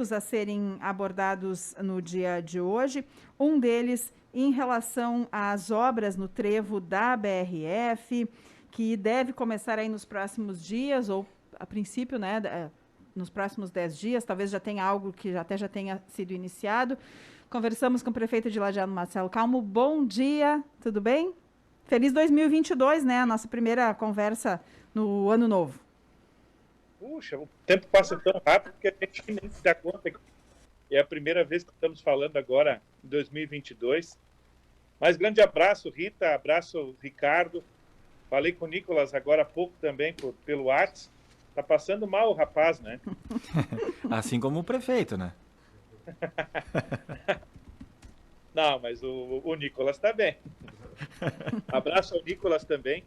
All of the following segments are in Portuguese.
a serem abordados no dia de hoje. Um deles em relação às obras no trevo da BRF, que deve começar aí nos próximos dias, ou a princípio, né, nos próximos 10 dias, talvez já tenha algo que até já tenha sido iniciado. Conversamos com o prefeito de Lajeado, Marcelo Calmo. Bom dia, tudo bem? Feliz 2022, né? A nossa primeira conversa no ano novo. Puxa, o tempo passa tão rápido que a gente nem se dá conta que é a primeira vez que estamos falando agora em 2022. Mas grande abraço, Rita, abraço, Ricardo. Falei com o Nicolas agora há pouco também pelo WhatsApp. Tá passando mal o rapaz, né? Assim como o prefeito, né? Não, mas o Nicolas tá bem. Abraço ao Nicolas também.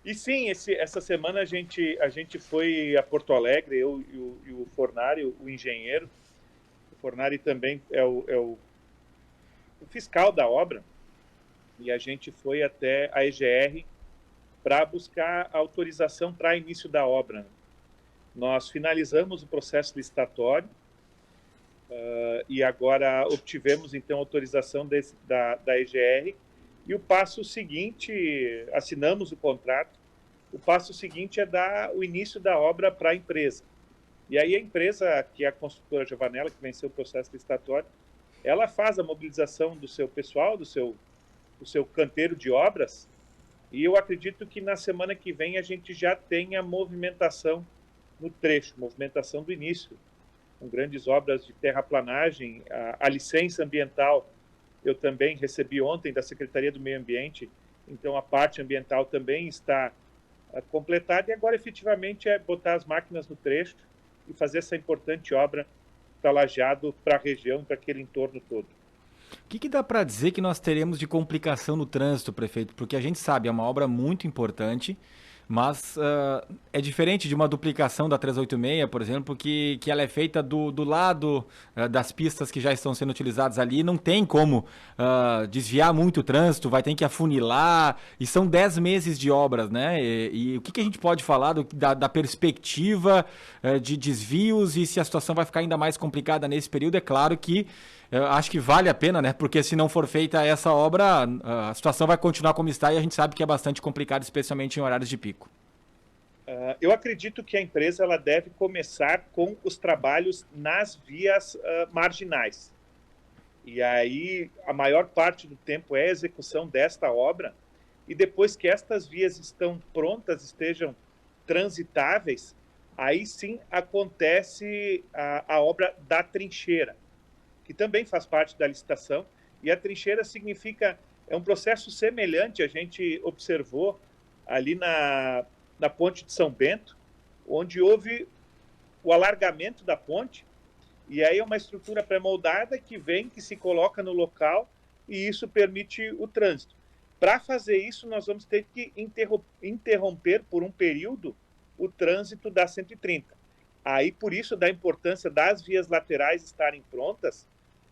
E sim, essa semana a gente foi a Porto Alegre, eu e o Fornari, o engenheiro. O Fornari também é o fiscal da obra. E a gente foi até a EGR para buscar autorização para início da obra. Nós finalizamos o processo licitatório e agora obtivemos, então, autorização da EGR. E o passo seguinte, assinamos o contrato, o passo seguinte é dar o início da obra para a empresa. E aí a empresa, que é a construtora Giovanella, que venceu o processo licitatório, ela faz a mobilização do seu pessoal, do seu canteiro de obras, e eu acredito que na semana que vem a gente já tenha movimentação no trecho, movimentação do início, com grandes obras de terraplanagem, a licença ambiental eu também recebi ontem da Secretaria do Meio Ambiente, então a parte ambiental também está completada, e agora efetivamente é botar as máquinas no trecho e fazer essa importante obra para Lajeado, para a região, para aquele entorno todo. O que dá para dizer que nós teremos de complicação no trânsito, prefeito? Porque a gente sabe, é uma obra muito importante, mas é diferente de uma duplicação da 386, por exemplo, que ela é feita do lado das pistas que já estão sendo utilizadas ali, não tem como desviar muito o trânsito, vai ter que afunilar, e são 10 meses de obras, né? E o que a gente pode falar da perspectiva de desvios e se a situação vai ficar ainda mais complicada nesse período? É claro que eu acho que vale a pena, né? Porque se não for feita essa obra, a situação vai continuar como está e a gente sabe que é bastante complicado, especialmente em horários de pico. Eu acredito que a empresa ela deve começar com os trabalhos nas vias marginais. E aí a maior parte do tempo é a execução desta obra. E depois que estas vias estão prontas, estejam transitáveis, aí sim acontece a obra da trincheira, que também faz parte da licitação, e a trincheira significa, é um processo semelhante, a gente observou ali na ponte de São Bento, onde houve o alargamento da ponte, e aí é uma estrutura pré-moldada que se coloca no local, e isso permite o trânsito. Para fazer isso, nós vamos ter que interromper por um período o trânsito da 130. Aí, por isso, da importância das vias laterais estarem prontas,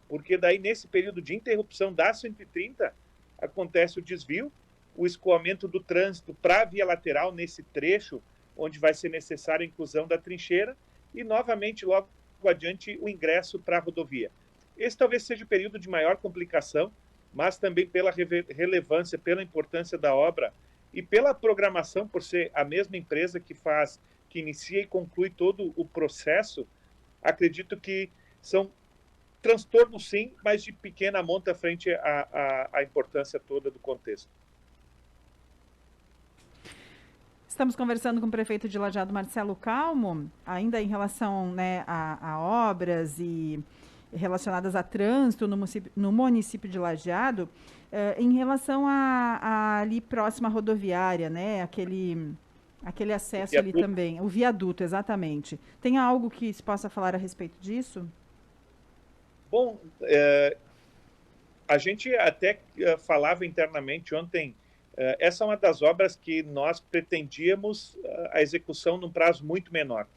porque daí, nesse período de interrupção da 130, acontece o desvio, o escoamento do trânsito para a via lateral nesse trecho, onde vai ser necessária a inclusão da trincheira, e, novamente, logo adiante, o ingresso para a rodovia. Esse talvez seja o período de maior complicação, mas também pela relevância, pela importância da obra e pela programação, por ser a mesma empresa que inicia e conclui todo o processo, acredito que são transtornos sim, mas de pequena monta frente à importância toda do contexto. Estamos conversando com o prefeito de Lajeado, Marcelo Calmo, ainda em relação, né, a obras e relacionadas a trânsito no município de Lajeado, em relação a ali próxima à rodoviária, né, aquele acesso ali também, o viaduto, exatamente. Tem algo que se possa falar a respeito disso? Bom, a gente até falava internamente ontem, essa é uma das obras que nós pretendíamos a execução num prazo muito menor.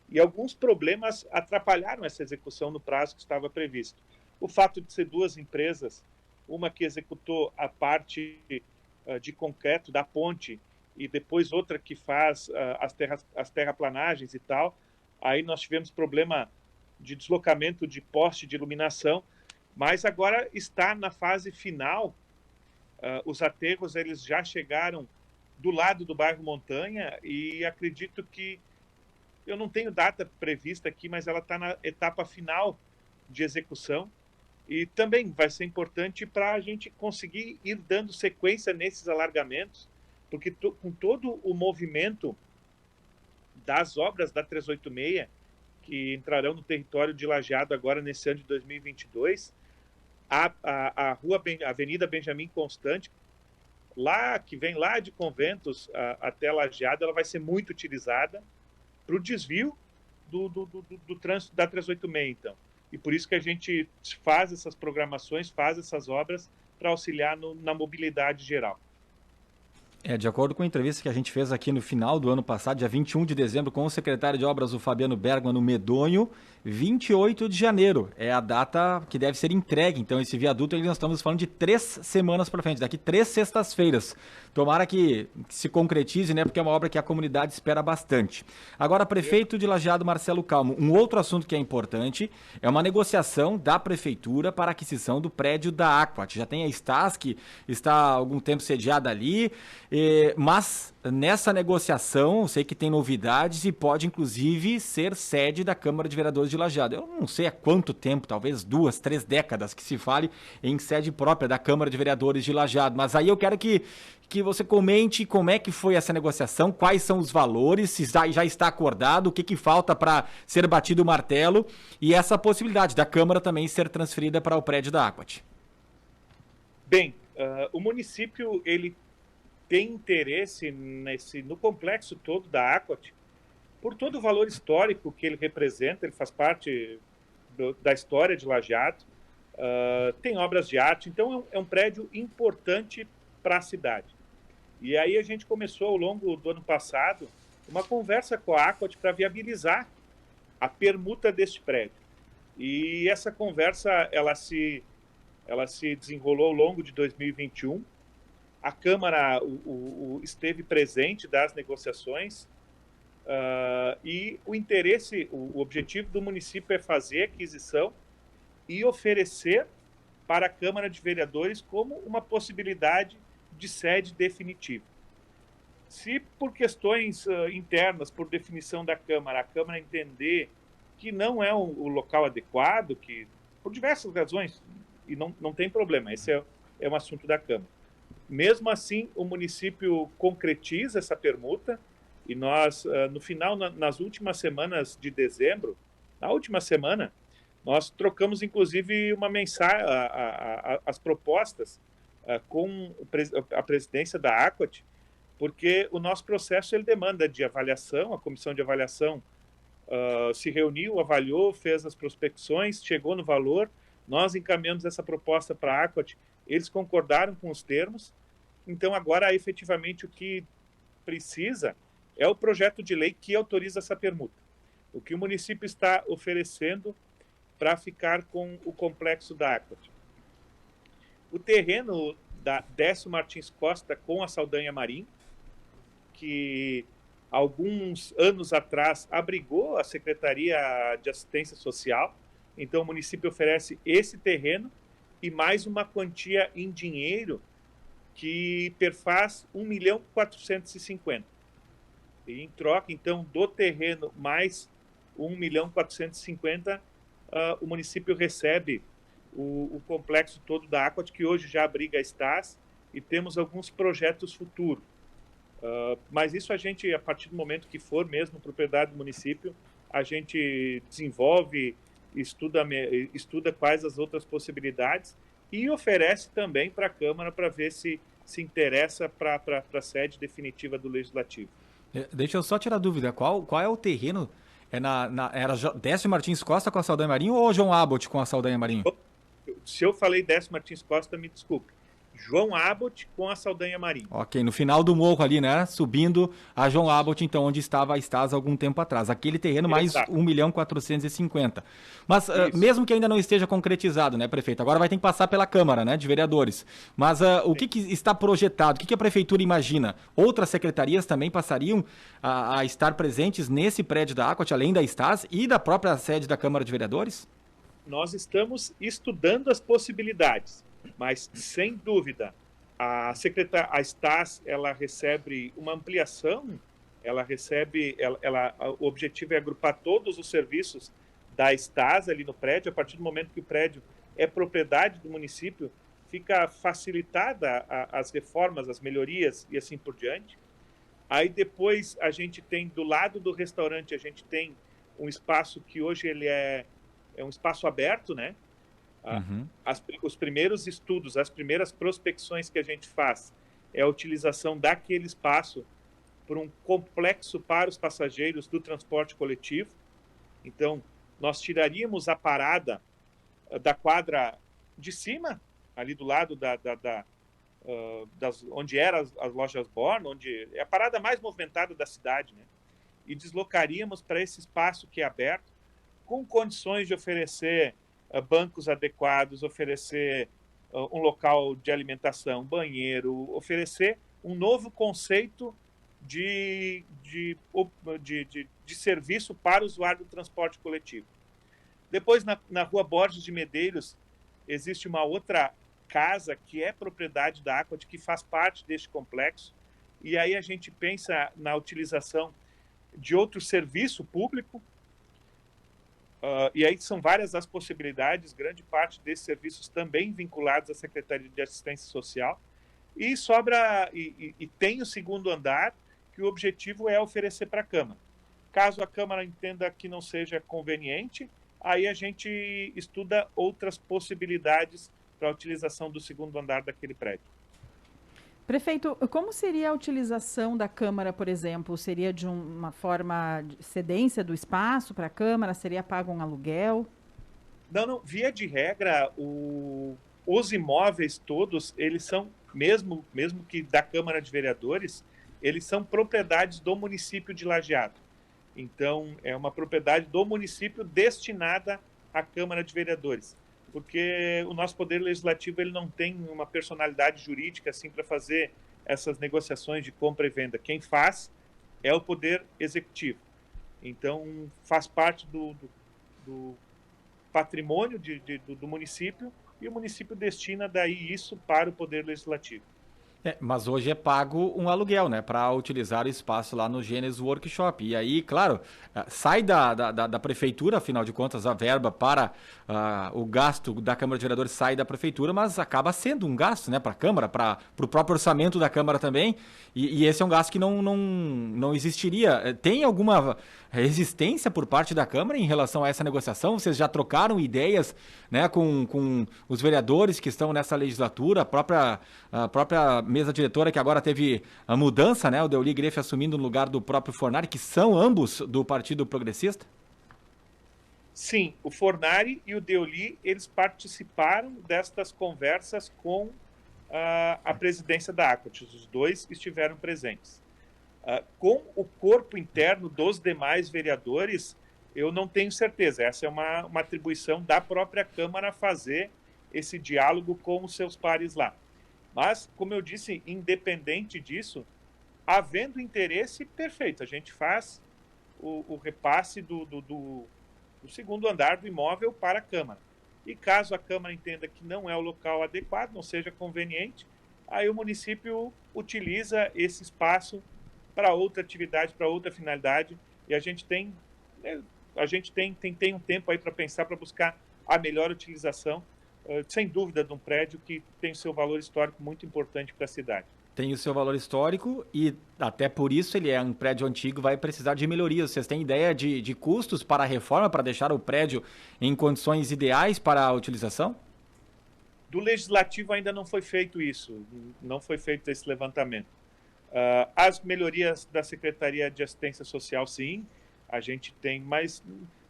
E alguns problemas atrapalharam essa execução no prazo que estava previsto. O fato de ser duas empresas, uma que executou a parte de concreto da ponte e depois outra que faz as terraplanagens e tal, aí nós tivemos problema de deslocamento de poste de iluminação, mas agora está na fase final. Os aterros eles já chegaram do lado do bairro Montanha e acredito que, eu não tenho data prevista aqui, mas ela está na etapa final de execução e também vai ser importante para a gente conseguir ir dando sequência nesses alargamentos, porque com todo o movimento das obras da 386, que entrarão no território de Lajeado agora nesse ano de 2022, a Avenida Benjamin Constant, lá, que vem lá de Conventos até Lajeado, ela vai ser muito utilizada para o desvio do trânsito da 386, então. E por isso que a gente faz essas programações, faz essas obras para auxiliar na mobilidade geral. De acordo com a entrevista que a gente fez aqui no final do ano passado, dia 21 de dezembro, com o secretário de Obras, o Fabiano Bergman, no Medonho, 28 de janeiro é a data que deve ser entregue. Então, esse viaduto, nós estamos falando de 3 semanas para frente, daqui 3 sextas-feiras. Tomara que se concretize, né? Porque é uma obra que a comunidade espera bastante. Agora, prefeito de Lajeado, Marcelo Calmo, um outro assunto que é importante é uma negociação da prefeitura para a aquisição do prédio da Aquat. Já tem a Stas, que está há algum tempo sediada ali, mas nessa negociação, eu sei que tem novidades e pode, inclusive, ser sede da Câmara de Vereadores de Lajeado. Eu não sei há quanto tempo, talvez 2, 3 décadas que se fale em sede própria da Câmara de Vereadores de Lajeado. Mas aí eu quero que você comente como é que foi essa negociação, quais são os valores, se já está acordado, o que falta para ser batido o martelo e essa possibilidade da Câmara também ser transferida para o prédio da Aquat. Bem, o município ele tem interesse no complexo todo da Aquat, por todo o valor histórico que ele representa. Ele faz parte da história de Lajeado, tem obras de arte, então é um prédio importante para a cidade. E aí a gente começou ao longo do ano passado uma conversa com a Aquat para viabilizar a permuta deste prédio. E essa conversa ela se desenrolou ao longo de 2021. A Câmara esteve presente das negociações e o objetivo do município é fazer a aquisição e oferecer para a Câmara de Vereadores como uma possibilidade de sede definitiva. Se por questões internas, por definição da Câmara, a Câmara entender que não é o local adequado, que por diversas razões, e não tem problema, esse é um assunto da Câmara. Mesmo assim, o município concretiza essa permuta e nós, no final, nas últimas semanas de dezembro, na última semana, nós trocamos, inclusive, uma mensagem, as propostas com a presidência da Aquat, porque o nosso processo ele demanda de avaliação. A comissão de avaliação se reuniu, avaliou, fez as prospecções, chegou no valor, nós encaminhamos essa proposta para a Aquat, eles concordaram com os termos, então agora efetivamente o que precisa é o projeto de lei que autoriza essa permuta. O que o município está oferecendo para ficar com o complexo da Aquat. O terreno da Décio Martins Costa com a Saldanha Marim, que alguns anos atrás abrigou a Secretaria de Assistência Social, então o município oferece esse terreno e mais uma quantia em dinheiro que perfaz 1.450.000. E em troca, então, do terreno mais 1.450.000, o município recebe o complexo todo da Aquat, que hoje já abriga a Stas, e temos alguns projetos futuros. Mas isso a gente, a partir do momento que for mesmo propriedade do município, a gente desenvolve, estuda quais as outras possibilidades e oferece também para a Câmara para ver se interessa para a sede definitiva do Legislativo. Deixa eu só tirar dúvida, qual é o terreno? Era Décio Martins Costa com a Saldanha Marinho ou João Abbott com a Saldanha Marinho? Se eu falei Décio Martins Costa, me desculpe. João Abbott com a Saldanha Marinho. Ok, no final do morro ali, né? Subindo a João Abbott, então, onde estava a Stasi algum tempo atrás. Aquele terreno mais 1.450.000. Mas mesmo que ainda não esteja concretizado, né, prefeito? Agora vai ter que passar pela Câmara, né, de Vereadores. Mas o que está projetado? O que a Prefeitura imagina? Outras secretarias também passariam a estar presentes nesse prédio da Aquat, além da Stasi e da própria sede da Câmara de Vereadores? Nós estamos estudando as possibilidades. Mas, sem dúvida, a Stasi, ela recebe uma ampliação, o objetivo é agrupar todos os serviços da Stasi ali no prédio. A partir do momento que o prédio é propriedade do município, fica facilitada as reformas, as melhorias e assim por diante. Aí depois a gente tem, do lado do restaurante, a gente tem um espaço que hoje ele é um espaço aberto, né? Uhum. Os primeiros estudos, as primeiras prospecções que a gente faz é a utilização daquele espaço por um complexo para os passageiros do transporte coletivo. Então, nós tiraríamos a parada da quadra de cima, ali do lado onde eram as lojas Born, onde é a parada mais movimentada da cidade, né? E deslocaríamos para esse espaço que é aberto, com condições de oferecer bancos adequados, oferecer um local de alimentação, banheiro, oferecer um novo conceito de serviço para o usuário do transporte coletivo. Depois, na rua Borges de Medeiros, existe uma outra casa que é propriedade da Aquat, que faz parte deste complexo, e aí a gente pensa na utilização de outro serviço público. E aí são várias as possibilidades, grande parte desses serviços também vinculados à Secretaria de Assistência Social. E tem o segundo andar, que o objetivo é oferecer para a Câmara. Caso a Câmara entenda que não seja conveniente, aí a gente estuda outras possibilidades para a utilização do segundo andar daquele prédio. Prefeito, como seria a utilização da Câmara, por exemplo? Seria de uma forma de cedência do espaço para a Câmara? Seria pago um aluguel? Não. Via de regra, os imóveis todos, eles são, mesmo que da Câmara de Vereadores, eles são propriedades do município de Lajeado. Então, é uma propriedade do município destinada à Câmara de Vereadores. Porque o nosso Poder Legislativo ele não tem uma personalidade jurídica assim, para fazer essas negociações de compra e venda. Quem faz é o Poder Executivo. Então, faz parte do patrimônio do município e o município destina daí isso para o Poder Legislativo. Mas hoje é pago um aluguel, né, para utilizar o espaço lá no Gênesis Workshop. E aí, claro, sai da prefeitura, afinal de contas, a verba para o gasto da Câmara de Vereadores sai da prefeitura, mas acaba sendo um gasto, né, para a Câmara, para o próprio orçamento da Câmara também. E esse é um gasto que não existiria. Tem alguma resistência por parte da Câmara em relação a essa negociação? Vocês já trocaram ideias, né, com os vereadores que estão nessa legislatura, a própria mesa diretora que agora teve a mudança, né, o Deoli Grefe assumindo no lugar do próprio Fornari, que são ambos do Partido Progressista? Sim, o Fornari e o Deoli, eles participaram destas conversas com a presidência da Aquat. Os dois estiveram presentes. Com o corpo interno dos demais vereadores, eu não tenho certeza. Essa é uma atribuição da própria Câmara fazer esse diálogo com os seus pares lá. Mas, como eu disse, independente disso, havendo interesse, perfeito. A gente faz o repasse do segundo andar do imóvel para a Câmara. E caso a Câmara entenda que não é o local adequado, não seja conveniente, aí o município utiliza esse espaço para outra atividade, para outra finalidade. E a gente tem um tempo aí para pensar, para buscar a melhor utilização, sem dúvida, de um prédio que tem o seu valor histórico muito importante para a cidade. Tem o seu valor histórico e até por isso ele é um prédio antigo, vai precisar de melhorias. Vocês têm ideia de custos para a reforma, para deixar o prédio em condições ideais para a utilização? Do Legislativo ainda não foi feito isso, não foi feito esse levantamento. As melhorias da Secretaria de Assistência Social, sim, a gente tem, mas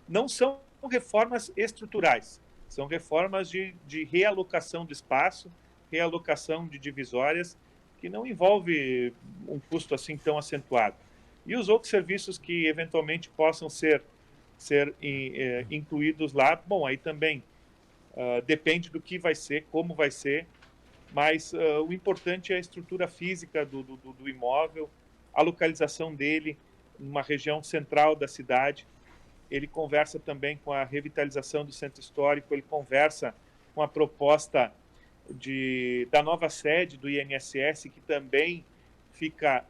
não são reformas estruturais. São reformas de realocação do espaço, realocação de divisórias, que não envolve um custo assim tão acentuado. E os outros serviços que eventualmente possam ser incluídos lá, bom, aí também depende do que vai ser, como vai ser, mas o importante é a estrutura física do imóvel, a localização dele, numa região central da cidade. Ele conversa também com a revitalização do centro histórico, ele conversa com a proposta da nova sede do INSS, que também fica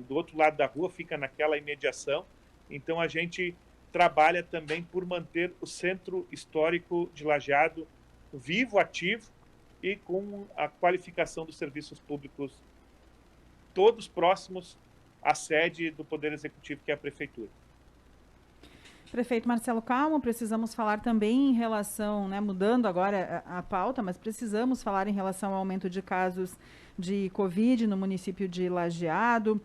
do outro lado da rua, fica naquela imediação. Então, a gente trabalha também por manter o centro histórico de Lajeado vivo, ativo e com a qualificação dos serviços públicos, todos próximos à sede do Poder Executivo, que é a Prefeitura. Prefeito Marcelo Calmo, precisamos falar também em relação, mudando agora a pauta, mas precisamos falar em relação ao aumento de casos de Covid no município de Lajeado.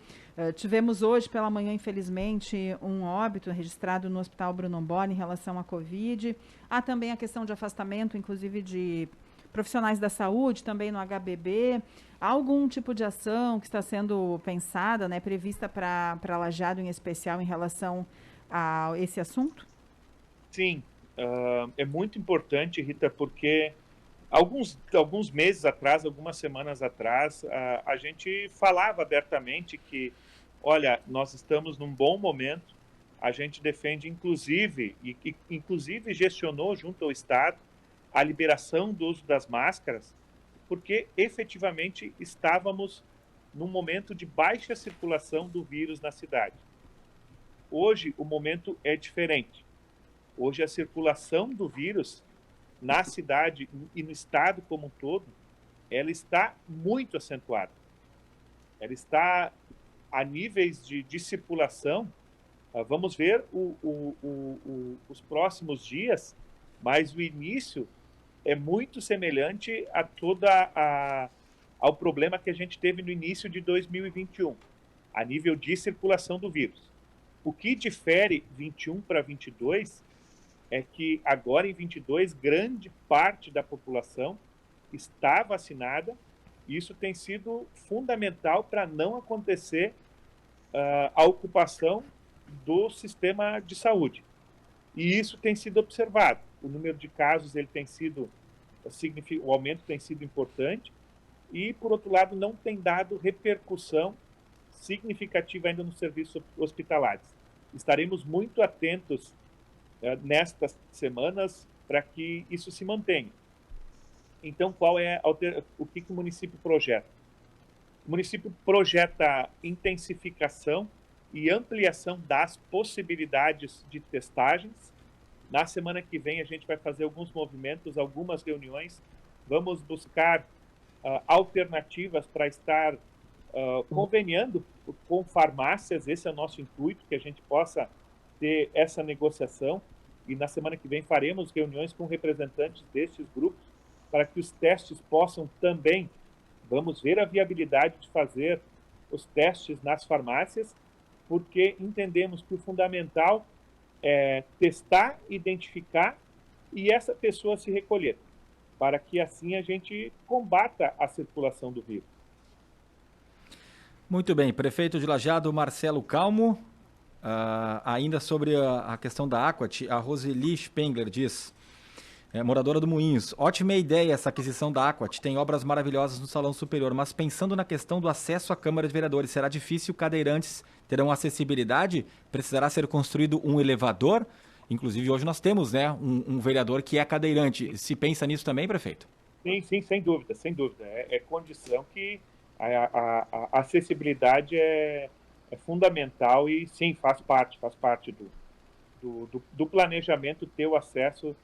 Tivemos hoje pela manhã, infelizmente, um óbito registrado no Hospital Bruno Boni em relação à Covid. Há também a questão de afastamento, inclusive, de profissionais da saúde, também no HBB. Há algum tipo de ação que está sendo pensada, prevista para Lajeado em especial em relação a esse assunto? Sim, é muito importante, Rita, porque alguns meses atrás, algumas semanas atrás, a gente falava abertamente que, olha, nós estamos num bom momento, a gente defende, inclusive gestionou junto ao Estado a liberação do uso das máscaras, porque efetivamente estávamos num momento de baixa circulação do vírus na cidade. Hoje o momento é diferente. Hoje a circulação do vírus na cidade e no estado como um todo, ela está muito acentuada. Ela está a níveis de circulação. Vamos ver os próximos dias, mas o início é muito semelhante ao problema que a gente teve no início de 2021, a nível de circulação do vírus. O que difere 21 para 22 é que agora em 22 grande parte da população está vacinada e isso tem sido fundamental para não acontecer a ocupação do sistema de saúde. E isso tem sido observado. O número de casos o aumento tem sido importante e, por outro lado, não tem dado repercussão significativa ainda nos serviços hospitalares. Estaremos muito atentos nestas semanas para que isso se mantenha. Então, o que o município projeta? O município projeta intensificação e ampliação das possibilidades de testagens. Na semana que vem, a gente vai fazer alguns movimentos, algumas reuniões. Vamos buscar alternativas para estar conveniando com farmácias. Esse é o nosso intuito, que a gente possa ter essa negociação. E na semana que vem faremos reuniões com representantes destes grupos para que os testes possam também, vamos ver a viabilidade de fazer os testes nas farmácias, porque entendemos que o fundamental é testar, identificar e essa pessoa se recolher, para que assim a gente combata a circulação do vírus. Muito bem, prefeito de Lajeado, Marcelo Calmo. Ainda sobre a questão da Aquat, a Roseli Spengler diz, moradora do Moinhos, ótima ideia essa aquisição da Aquat, tem obras maravilhosas no Salão Superior, mas pensando na questão do acesso à Câmara de Vereadores, será difícil, cadeirantes terão acessibilidade? Precisará ser construído um elevador? Inclusive hoje nós temos um vereador que é cadeirante. Se pensa nisso também, prefeito? Sim, sem dúvida, sem dúvida. É condição que a acessibilidade é fundamental e sim, faz parte do planejamento ter o acesso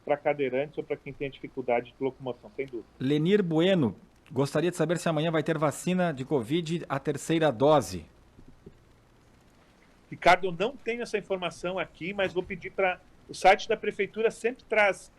para cadeirantes ou para quem tem dificuldade de locomoção, sem dúvida. Lenir Bueno, gostaria de saber se amanhã vai ter vacina de Covid, a terceira dose. Ricardo, eu não tenho essa informação aqui, mas vou pedir para... O site da Prefeitura sempre traz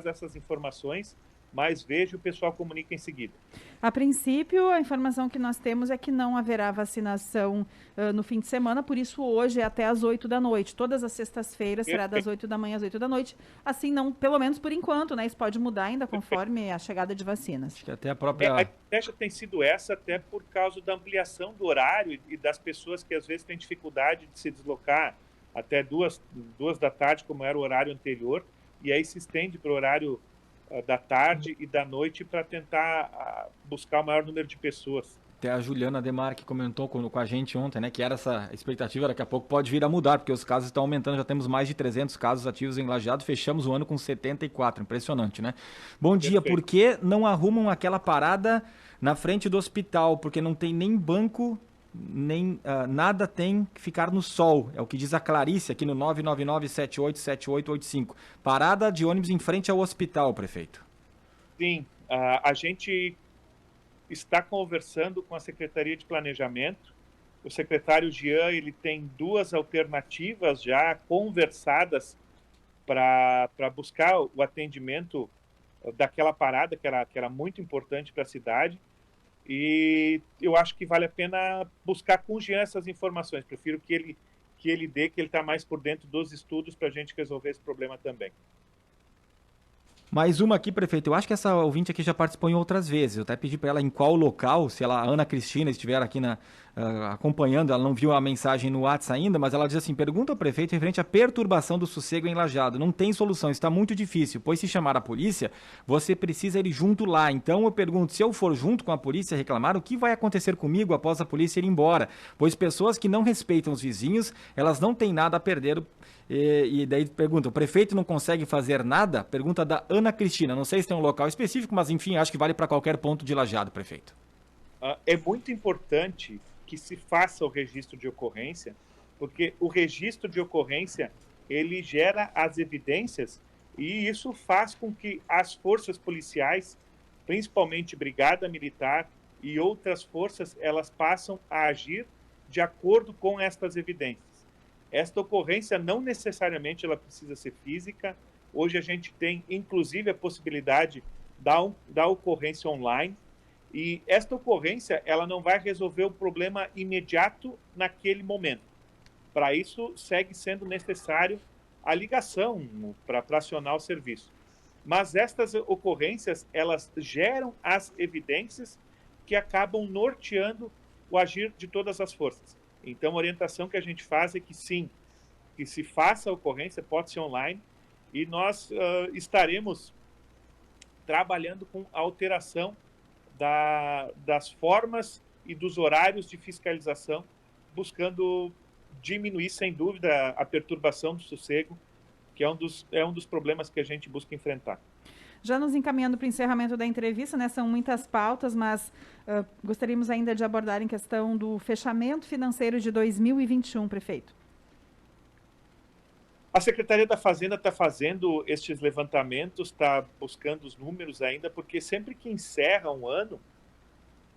essas informações. mas veja, o pessoal comunica em seguida. A princípio, a informação que nós temos é que não haverá vacinação no fim de semana, por isso hoje é até às 8 da noite. Todas as sextas-feiras será das 8 da manhã às 8 da noite. Assim, não, pelo menos por enquanto, né? Isso pode mudar ainda conforme a chegada de vacinas. Acho que até a própria... A estratégia tem sido essa até por causa da ampliação do horário e das pessoas que às vezes têm dificuldade de se deslocar até 2 da tarde, como era o horário anterior, e aí se estende para o horário da tarde e da noite para tentar buscar o maior número de pessoas. Até a Juliana Demarque comentou com a gente ontem, né, que era essa expectativa, daqui a pouco pode vir a mudar, porque os casos estão aumentando, já temos mais de 300 casos ativos em Lajeado, fechamos o ano com 74, impressionante, né? Bom dia, por que não arrumam aquela parada na frente do hospital? Porque não tem nem banco, nem nada tem que ficar no sol, é o que diz a Clarice aqui no 999787885. Parada de ônibus em frente ao hospital, prefeito. Sim, a gente está conversando com a Secretaria de Planejamento. O secretário Jean, ele tem 2 alternativas já conversadas para buscar o atendimento daquela parada que era muito importante para a cidade. E eu acho que vale a pena buscar com o Jean essas informações. Prefiro que ele dê, que ele está mais por dentro dos estudos para a gente resolver esse problema também. Mais uma aqui, prefeito. Eu acho que essa ouvinte aqui já participou em outras vezes. Eu até pedi para ela em qual local, se a Ana Cristina estiver aqui acompanhando, ela não viu a mensagem no WhatsApp ainda, mas ela diz assim, pergunta ao prefeito referente à perturbação do sossego em Lajeado. Não tem solução, está muito difícil, pois se chamar a polícia, você precisa ir junto lá. Então eu pergunto, se eu for junto com a polícia reclamar, o que vai acontecer comigo após a polícia ir embora? Pois pessoas que não respeitam os vizinhos, elas não têm nada a perder. E daí pergunta, o prefeito não consegue fazer nada? Pergunta da Ana Cristina. Não sei se tem um local específico, mas enfim, acho que vale para qualquer ponto de Lajeado, prefeito. É muito importante que se faça o registro de ocorrência, porque o registro de ocorrência, ele gera as evidências e isso faz com que as forças policiais, principalmente Brigada Militar e outras forças, elas passam a agir de acordo com estas evidências. Esta ocorrência não necessariamente ela precisa ser física. Hoje a gente tem, inclusive, a possibilidade da ocorrência online. E esta ocorrência ela não vai resolver o problema imediato naquele momento. Para isso, segue sendo necessário a ligação para acionar o serviço. Mas estas ocorrências, elas geram as evidências que acabam norteando o agir de todas as forças. Então, a orientação que a gente faz é que sim, que se faça a ocorrência, pode ser online, e nós estaremos trabalhando com a alteração das formas e dos horários de fiscalização, buscando diminuir, sem dúvida, a perturbação do sossego, que é um dos problemas que a gente busca enfrentar. Já nos encaminhando para o encerramento da entrevista, né, são muitas pautas, mas gostaríamos ainda de abordar em questão do fechamento financeiro de 2021, prefeito. A Secretaria da Fazenda está fazendo estes levantamentos, está buscando os números ainda, porque sempre que encerra um ano,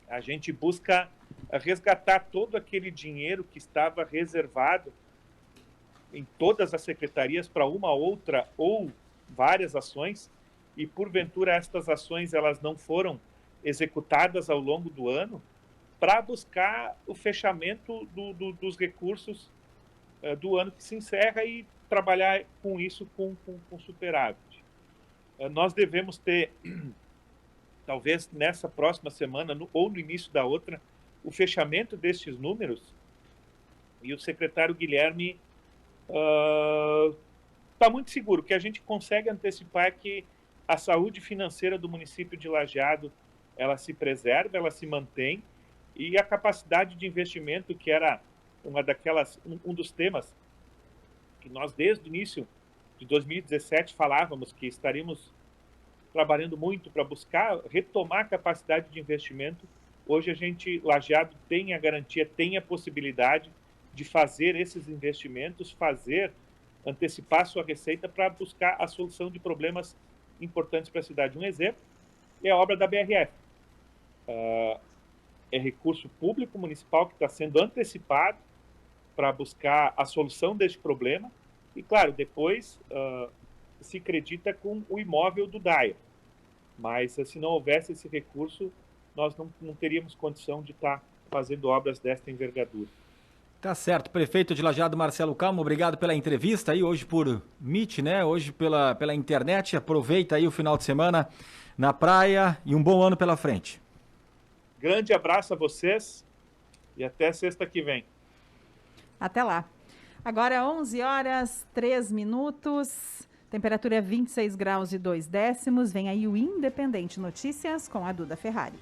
a gente busca resgatar todo aquele dinheiro que estava reservado em todas as secretarias para uma outra ou várias ações, e porventura estas ações elas não foram executadas ao longo do ano, para buscar o fechamento dos recursos do ano que se encerra e trabalhar com isso com superávit. Nós devemos ter, talvez nessa próxima semana ou no início da outra, o fechamento destes números, e o secretário Guilherme está muito seguro. O que a gente consegue antecipar é que a saúde financeira do município de Lajeado ela se preserva, ela se mantém, e a capacidade de investimento, que era um dos temas que nós desde o início de 2017 falávamos que estaríamos trabalhando muito para buscar retomar a capacidade de investimento. Hoje Lajeado tem a garantia, tem a possibilidade de fazer esses investimentos, antecipar sua receita para buscar a solução de problemas importantes para a cidade. Um exemplo é a obra da BRF. É recurso público municipal que está sendo antecipado para buscar a solução deste problema. E, claro, depois se acredita com o imóvel do DAIA. Mas se não houvesse esse recurso, nós não teríamos condição de estar fazendo obras desta envergadura. Tá certo. Prefeito de Lajeado, Marcelo Calmo, obrigado pela entrevista aí hoje por Meet, né? Hoje pela internet. Aproveita aí o final de semana na praia e um bom ano pela frente. Grande abraço a vocês e até sexta que vem. Até lá. Agora 11 horas, 3 minutos. Temperatura é 26 graus e 2 décimos. Vem aí o Independente Notícias com a Duda Ferrari.